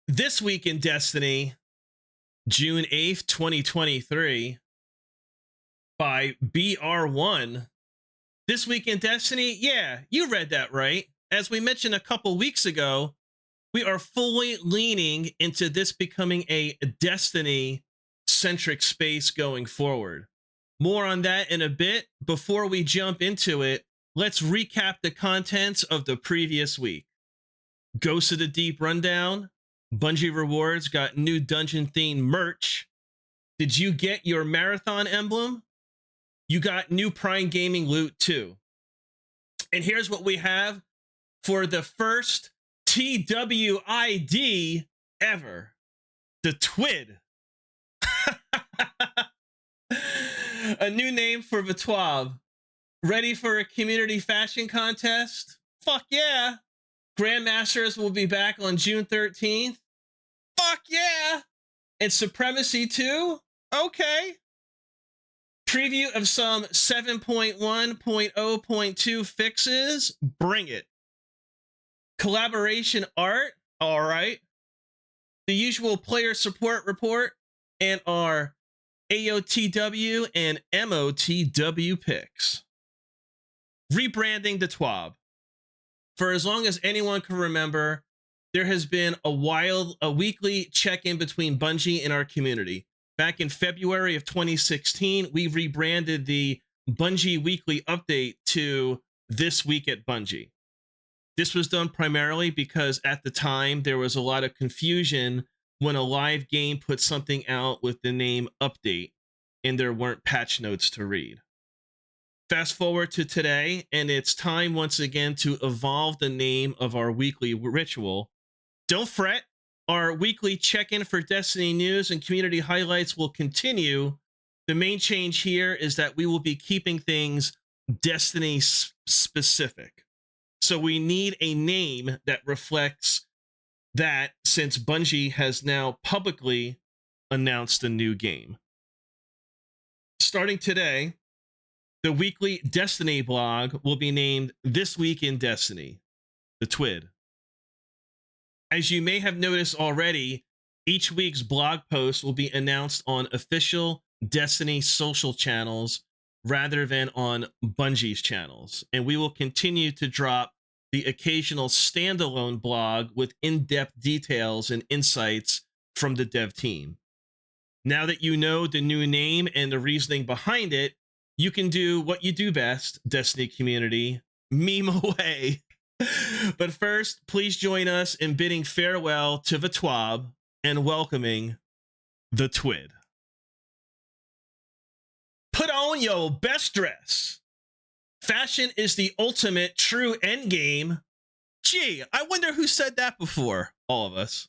This week in Destiny, June 8th, 2023, by BR1. This week in Destiny, yeah, you read that right. As we mentioned a couple weeks ago, we are fully leaning into this becoming a Destiny-centric space going forward. More on that in a bit. Before we jump into it, let's recap the contents of the previous week. Ghost of the Deep rundown. Bungie Rewards got new dungeon-themed merch. Did you get your marathon emblem? You got new Prime Gaming loot too. And here's what we have for the first TWID ever. The TWID. A new name for the TWAB. Ready for a community fashion contest? Fuck yeah. Grandmasters will be back on June 13th. Fuck yeah. And Supremacy 2? Okay. Preview of some 7.1.0.2 fixes? Bring it. Collaboration art? All right. The usual player support report and our AOTW and MOTW picks. Rebranding the TWAB. For as long as anyone can remember, there has been a weekly check-in between Bungie and our community. Back in February of 2016, we rebranded the Bungie Weekly Update to This Week at Bungie. This was done primarily because at the time there was a lot of confusion when a live game put something out with the name Update and there weren't patch notes to read. Fast forward to today, and it's time once again to evolve the name of our weekly ritual. Don't fret, our weekly check-in for Destiny news and community highlights will continue. The main change here is that we will be keeping things Destiny specific. So we need a name that reflects that, since Bungie has now publicly announced a new game. Starting today, the weekly Destiny blog will be named This Week in Destiny, the TWID. As you may have noticed already, each week's blog post will be announced on official Destiny social channels rather than on Bungie's channels, and we will continue to drop the occasional standalone blog with in-depth details and insights from the dev team. Now that you know the new name and the reasoning behind it, you can do what you do best, Destiny community, meme away. But first, please join us in bidding farewell to the TWAB and welcoming the TWID. Put on your best dress. Fashion is the ultimate true endgame. Gee, I wonder who said that before. All of us.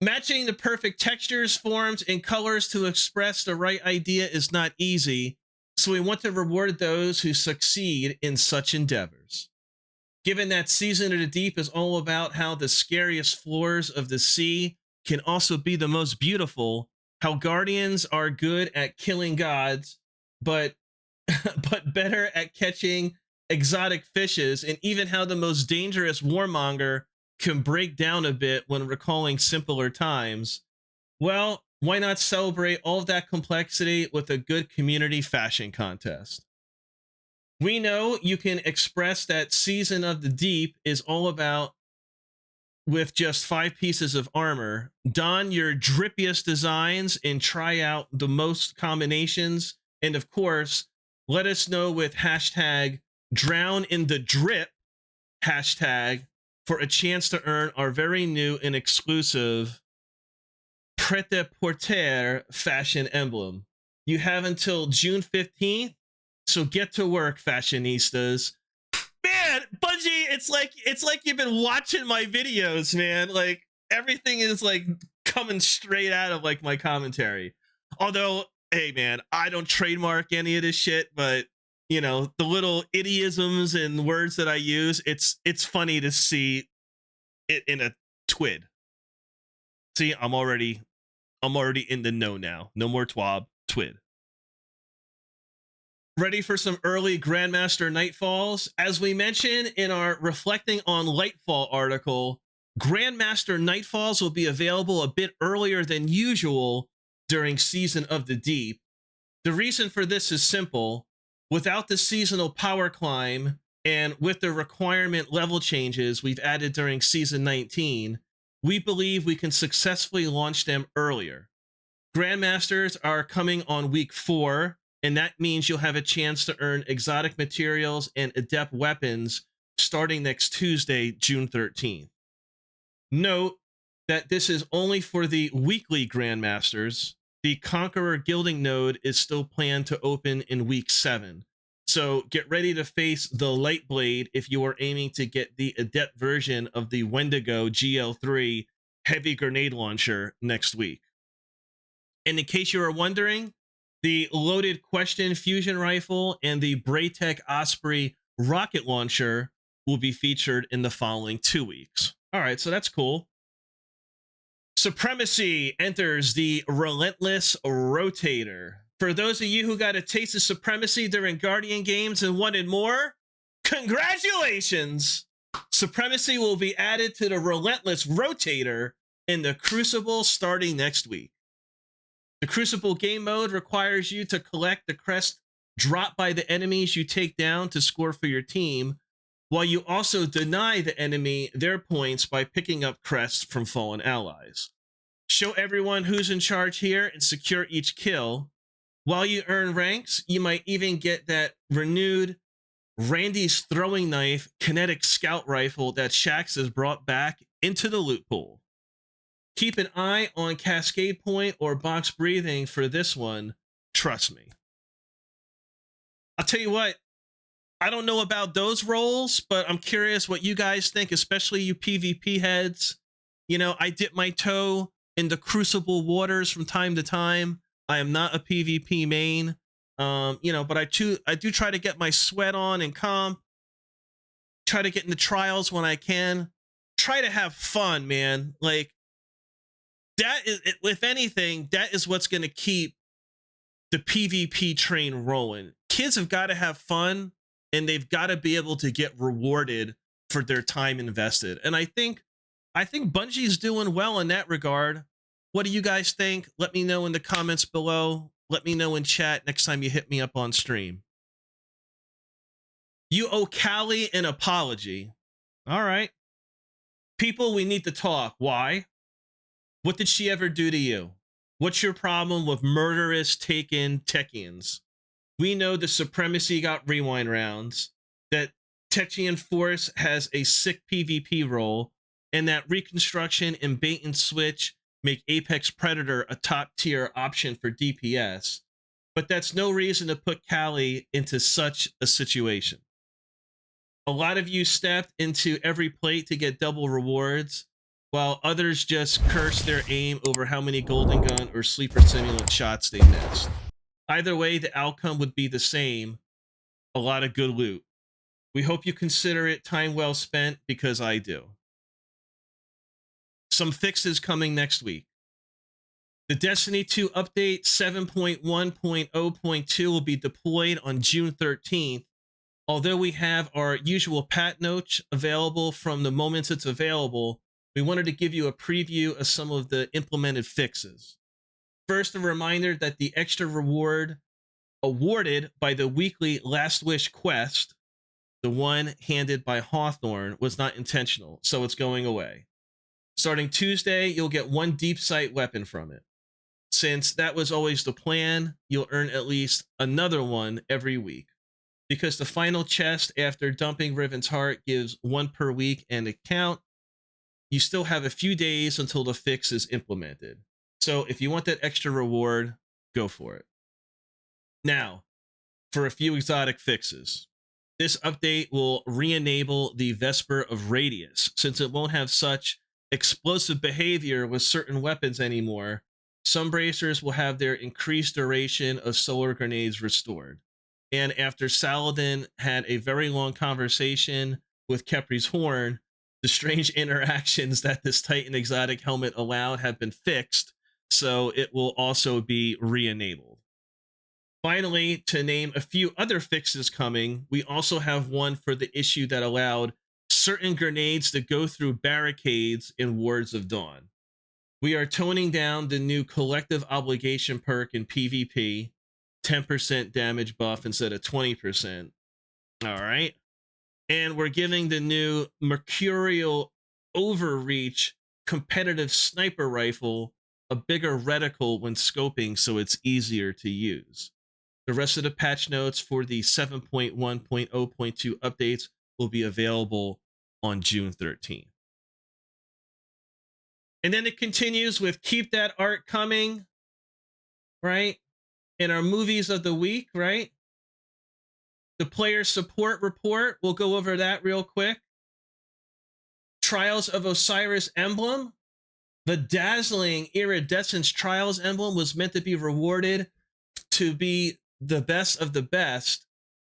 Matching the perfect textures, forms, and colors to express the right idea is not easy. So we want to reward those who succeed in such endeavors. Given that Season of the Deep is all about how the scariest floors of the sea can also be the most beautiful, how Guardians are good at killing gods, but better at catching exotic fishes, and even how the most dangerous warmonger can break down a bit when recalling simpler times, well, why not celebrate all of that complexity with a good community fashion contest? We know you can express that Season of the Deep is all about, with just 5 pieces of armor, don your drippiest designs and try out the most combinations. And of course, let us know with hashtag drown in the drip hashtag for a chance to earn our very new and exclusive pret-a-porter fashion emblem. You have until June 15th, so get to work, fashionistas. Man, Bungie, it's like you've been watching my videos, man. Like, everything is like coming straight out of like my commentary. Although, hey man, I don't trademark any of this shit, but you know, the little idiosms and words that I use, it's funny to see it in a TWID. See, I'm already in the know now. No more TWAB, TWID. Ready for some early Grandmaster Nightfalls? As we mentioned in our Reflecting on Lightfall article, Grandmaster Nightfalls will be available a bit earlier than usual during Season of the Deep. The reason for this is simple. Without the seasonal power climb and with the requirement level changes we've added during Season 19, we believe we can successfully launch them earlier. Grandmasters are coming on week 4, and that means you'll have a chance to earn exotic materials and adept weapons starting next Tuesday, June 13th. Note that this is only for the weekly Grandmasters. The Conqueror Gilding node is still planned to open in week 7. So get ready to face the Lightblade if you are aiming to get the adept version of the Wendigo GL3 heavy grenade launcher next week. And in case you are wondering, the Loaded Question fusion rifle and the Braytech Osprey rocket launcher will be featured in the following 2 weeks. All right, so that's cool. Supremacy enters the Relentless Rotator. For those of you who got a taste of Supremacy during Guardian games and wanted more, congratulations! Supremacy will be added to the Relentless Rotator in the Crucible starting next week. The Crucible game mode requires you to collect the crest dropped by the enemies you take down to score for your team, while you also deny the enemy their points by picking up crests from fallen allies. Show everyone who's in charge here and secure each kill. While you earn ranks, you might even get that renewed Randy's throwing knife kinetic scout rifle that Shax has brought back into the loot pool. Keep an eye on Cascade Point or Box Breathing for this one. Trust me. I'll tell you what, I don't know about those roles, but I'm curious what you guys think, especially you PvP heads. You know, I dip my toe in the Crucible waters from time to time. I am not a PvP main, but I do try to get my sweat on in comp. Try to get into trials when I can. Try to have fun, man. Like, that is, if anything, that is what's going to keep the PvP train rolling. Kids have got to have fun, and they've got to be able to get rewarded for their time invested. And I think Bungie's doing well in that regard. What do you guys think? Let me know in the comments below. Let me know in chat next time you hit me up on stream. You owe Callie an apology. All right. People, we need to talk. Why? What did she ever do to you? What's your problem with murderous Taken Techians? We know the Supremacy got rewind rounds, that Techian Force has a sick PvP role, and that Reconstruction and Bait and Switch make Apex Predator a top-tier option for DPS. But that's no reason to put Callie into such a situation. A lot of you stepped into every plate to get double rewards, while others just curse their aim over how many Golden Gun or Sleeper Simulant shots they missed. Either way, the outcome would be the same. A lot of good loot. We hope you consider it time well spent, because I do. Some fixes coming next week. The Destiny 2 update 7.1.0.2 will be deployed on June 13th. Although we have our usual pat notes available from the moment it's available, we wanted to give you a preview of some of the implemented fixes. First, a reminder that the extra reward awarded by the weekly Last Wish quest, the one handed by Hawthorne, was not intentional, so it's going away. Starting Tuesday, you'll get one deep sight weapon from it. Since that was always the plan, you'll earn at least another one every week. Because the final chest after dumping Riven's Heart gives one per week and a count, you still have a few days until the fix is implemented. So if you want that extra reward, go for it. Now, for a few exotic fixes. This update will re-enable the Vesper of Radius, since it won't have such explosive behavior with certain weapons anymore. Some bracers will have their increased duration of solar grenades restored. And after Saladin had a very long conversation with Kepri's Horn, the strange interactions that this Titan exotic helmet allowed have been fixed, so it will also be re-enabled. Finally, to name a few other fixes coming, we also have one for the issue that allowed certain grenades that go through barricades in Wards of Dawn. We are toning down the new collective obligation perk in PvP, 10% damage buff instead of 20%. All right. And we're giving the new Mercurial Overreach competitive sniper rifle a bigger reticle when scoping so it's easier to use. The rest of the patch notes for the 7.1.0.2 updates will be available on June 13th. And then it continues with keep that art coming, right? In our movies of the week, right? The player support report, we'll go over that real quick. Trials of Osiris emblem. The dazzling Iridescence Trials emblem was meant to be rewarded to be the best of the best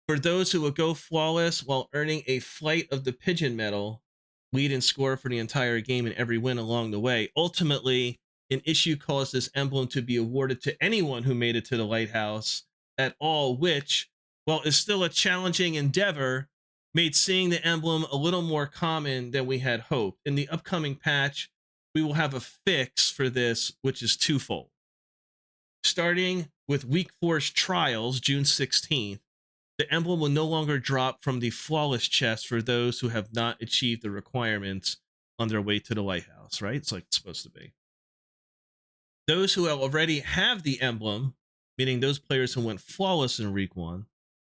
for those who would go flawless while earning a Flight of the Pigeon medal, lead and score for the entire game and every win along the way. Ultimately, an issue caused this emblem to be awarded to anyone who made it to the lighthouse at all, which, while is still a challenging endeavor, made seeing the emblem a little more common than we had hoped. In the upcoming patch, we will have a fix for this, which is twofold. Starting with Week 4's Trials, June 16th, the emblem will no longer drop from the flawless chest for those who have not achieved the requirements on their way to the lighthouse, right? It's like it's supposed to be. Those who already have the emblem, meaning those players who went flawless in week 1,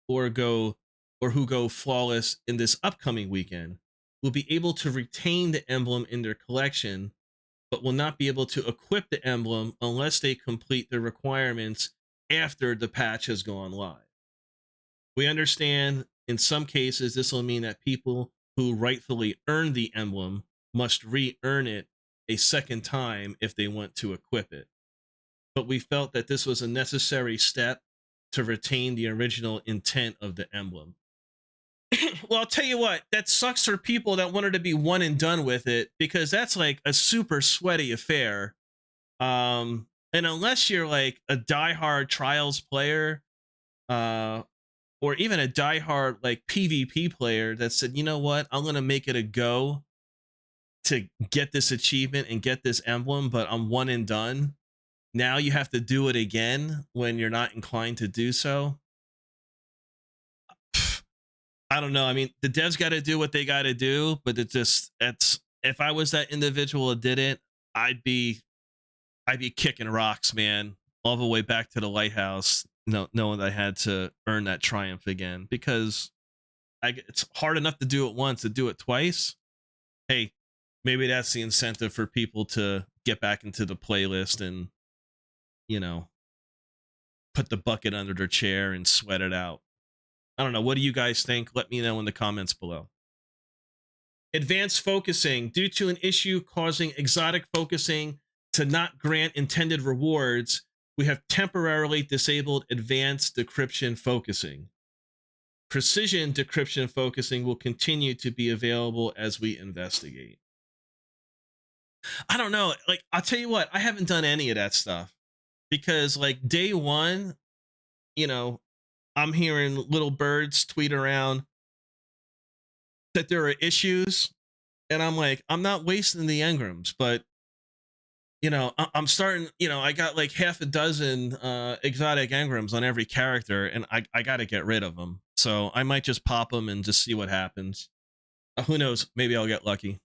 or who go flawless in this upcoming weekend, will be able to retain the emblem in their collection, but will not be able to equip the emblem unless they complete the requirements after the patch has gone live. We understand in some cases this will mean that people who rightfully earned the emblem must re-earn it a second time if they want to equip it. But we felt that this was a necessary step to retain the original intent of the emblem. Well, I'll tell you what, that sucks for people that wanted to be one and done with it, because that's like a super sweaty affair. And unless you're like a diehard Trials player, or even a diehard like PvP player that said, you know what, I'm going to make it a go to get this achievement and get this emblem, but I'm one and done. Now you have to do it again when you're not inclined to do so. I don't know. I mean, the devs got to do what they got to do, but if I was that individual that did it, I'd be kicking rocks, man, all the way back to the lighthouse, knowing that I had to earn that triumph again, because it's hard enough to do it once. To do it twice, hey, maybe that's the incentive for people to get back into the playlist and, put the bucket under their chair and sweat it out. I don't know. What do you guys think? Let me know in the comments below. Advanced focusing. Due to an issue causing exotic focusing to not grant intended rewards, we have temporarily disabled advanced decryption focusing. Precision decryption focusing will continue to be available as we investigate. I don't know. Like, I'll tell you what, I haven't done any of that stuff because, like, day one, I'm hearing little birds tweet around that there are issues, and I'm like, I'm not wasting the engrams, but I'm starting, I got like half a dozen exotic engrams on every character, and I got to get rid of them. So I might just pop them and just see what happens. Who knows? Maybe I'll get lucky.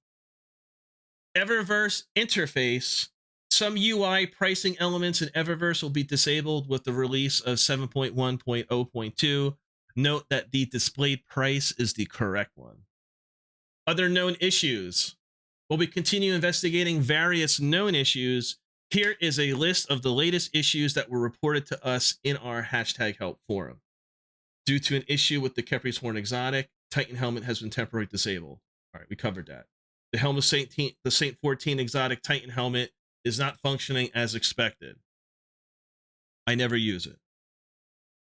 Eververse interface. Some UI pricing elements in Eververse will be disabled with the release of 7.1.0.2. Note that the displayed price is the correct one. Other known issues. While we continue investigating various known issues, here is a list of the latest issues that were reported to us in our #help forum. Due to an issue with the Khepri's Horn exotic, Titan helmet has been temporarily disabled. All right, we covered that. The helm of the Saint 14 exotic Titan helmet is not functioning as expected. I never use it.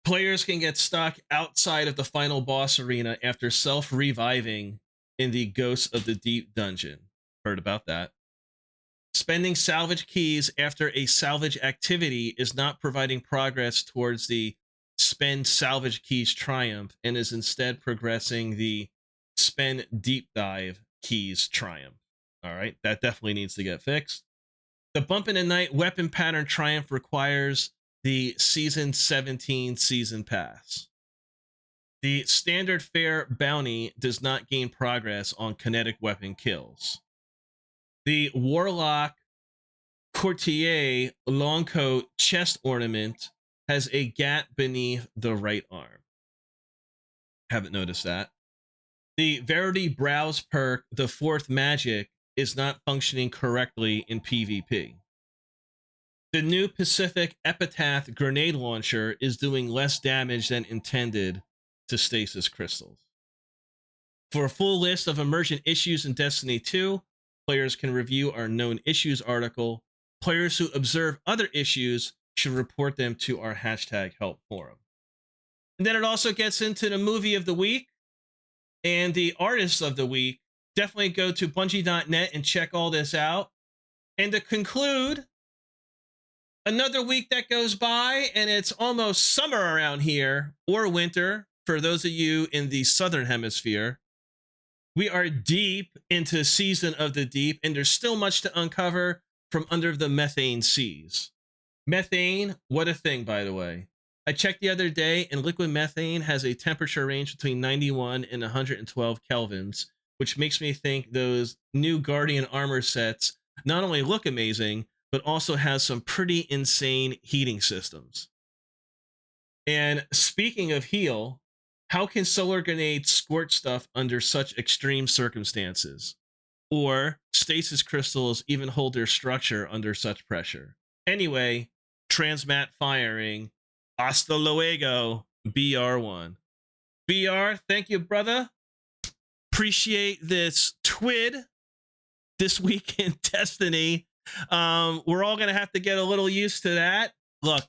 Players can get stuck outside of the final boss arena after self-reviving in the Ghosts of the Deep dungeon. Heard about that. Spending salvage keys after a salvage activity is not providing progress towards the spend salvage keys triumph, and is instead progressing the spend deep dive keys triumph. All right, that definitely needs to get fixed. The Bump in the Night weapon pattern triumph requires the Season 17 Season Pass. The standard fare bounty does not gain progress on kinetic weapon kills. The Warlock Courtier long coat chest ornament has a gap beneath the right arm. Haven't noticed that. The Verity Browse perk, the fourth magic, is not functioning correctly in PvP. The new Pacific Epitaph grenade launcher is doing less damage than intended to stasis crystals. For a full list of emergent issues in Destiny 2, players can review our known issues article. Players who observe other issues should report them to our #help forum. And then it also gets into the movie of the week and the artists of the week. Definitely go to Bungie.net and check all this out. And to conclude, another week that goes by and it's almost summer around here, or winter for those of you in the southern hemisphere. We are deep into Season of the Deep, and there's still much to uncover from under the methane seas. Methane, what a thing, by the way. I checked the other day, and liquid methane has a temperature range between 91 and 112 kelvins, which makes me think those new Guardian armor sets not only look amazing, but also has some pretty insane heating systems. And speaking of heal, how can solar grenades squirt stuff under such extreme circumstances? Or stasis crystals even hold their structure under such pressure? Anyway, transmat firing. Hasta luego, BR1. BR, thank you, brother. Appreciate this TWID this week in Destiny. We're all going to have to get a little used to that. Look,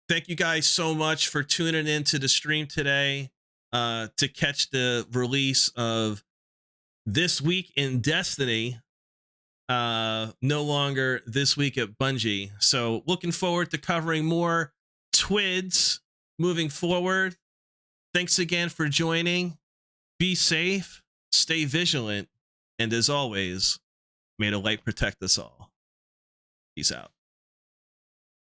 thank you guys so much for tuning into the stream today to catch the release of This Week in Destiny. No longer This Week at Bungie. So looking forward to covering more TWIDs moving forward. Thanks again for joining. Be safe, stay vigilant, and as always, may the light protect us all. Peace out.